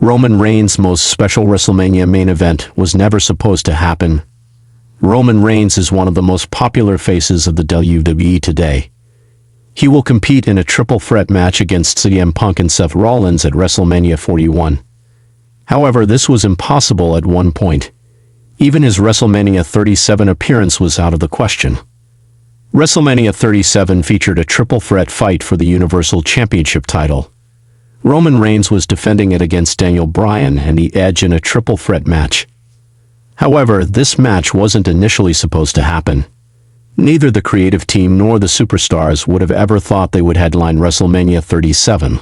Roman Reigns' most special WrestleMania main event was never supposed to happen. Roman Reigns is one of the most popular faces of the WWE today. He will compete in a triple threat match against CM Punk and Seth Rollins at WrestleMania 41. However, this was impossible at one point. Even his WrestleMania 37 appearance was out of the question. WrestleMania 37 featured a triple threat fight for the Universal Championship title. Roman Reigns was defending it against Daniel Bryan and The Edge in a triple threat match. However, this match wasn't initially supposed to happen. Neither the creative team nor the superstars would have ever thought they would headline WrestleMania 37.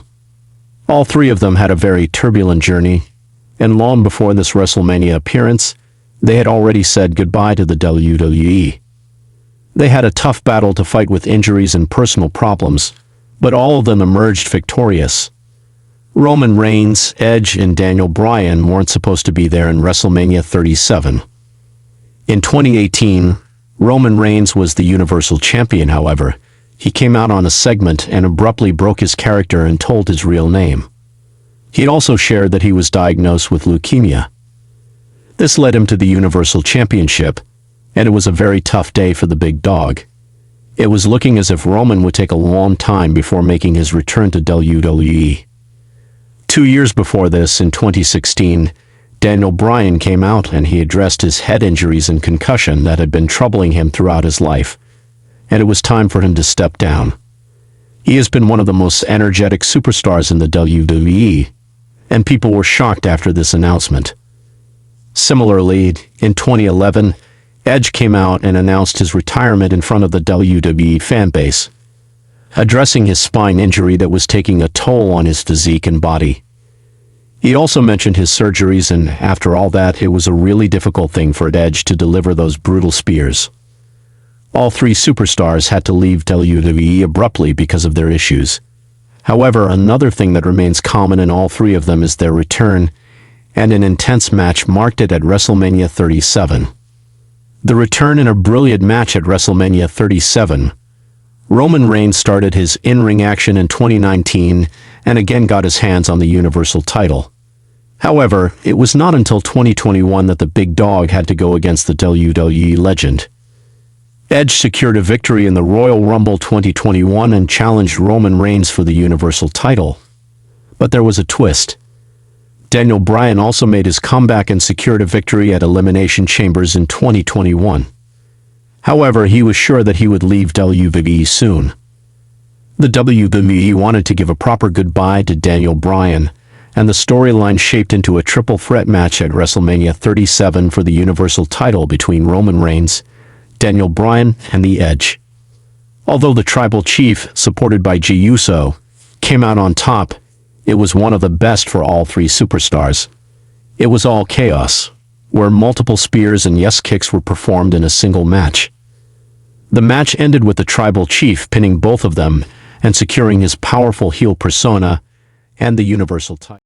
All three of them had a very turbulent journey, and long before this WrestleMania appearance, they had already said goodbye to the WWE. They had a tough battle to fight with injuries and personal problems, but all of them emerged victorious. Roman Reigns, Edge, and Daniel Bryan weren't supposed to be there in WrestleMania 37. In 2018, Roman Reigns was the Universal Champion. However, he came out on a segment and abruptly broke his character and told his real name. He also shared that he was diagnosed with leukemia. This led him to the Universal Championship, and it was a very tough day for the big dog. It was looking as if Roman would take a long time before making his return to WWE. 2 years before this, in 2016, Daniel Bryan came out and he addressed his head injuries and concussion that had been troubling him throughout his life, and it was time for him to step down. He has been one of the most energetic superstars in the WWE, and people were shocked after this announcement. Similarly, in 2011, Edge came out and announced his retirement in front of the WWE fanbase, addressing his spine injury that was taking a toll on his physique and body. He also mentioned his surgeries, and after all that, it was a really difficult thing for Edge to deliver those brutal spears. All three superstars had to leave WWE abruptly because of their issues. However, another thing that remains common in all three of them is their return, and an intense match marked it at WrestleMania 37. The return in a brilliant match at WrestleMania 37. Roman Reigns started his in-ring action in 2019 and again got his hands on the Universal title. However, it was not until 2021 that the big dog had to go against the WWE legend. Edge secured a victory in the Royal Rumble 2021 and challenged Roman Reigns for the Universal title. But there was a twist. Daniel Bryan also made his comeback and secured a victory at Elimination Chambers in 2021. However, he was sure that he would leave WWE soon. The WWE wanted to give a proper goodbye to Daniel Bryan, and the storyline shaped into a triple threat match at WrestleMania 37 for the Universal title between Roman Reigns, Daniel Bryan, and The Edge. Although the Tribal Chief, supported by Jey Uso, came out on top, it was one of the best for all three superstars. It was all chaos, where multiple spears and yes kicks were performed in a single match. The match ended with the Tribal Chief pinning both of them and securing his powerful heel persona and the Universal title.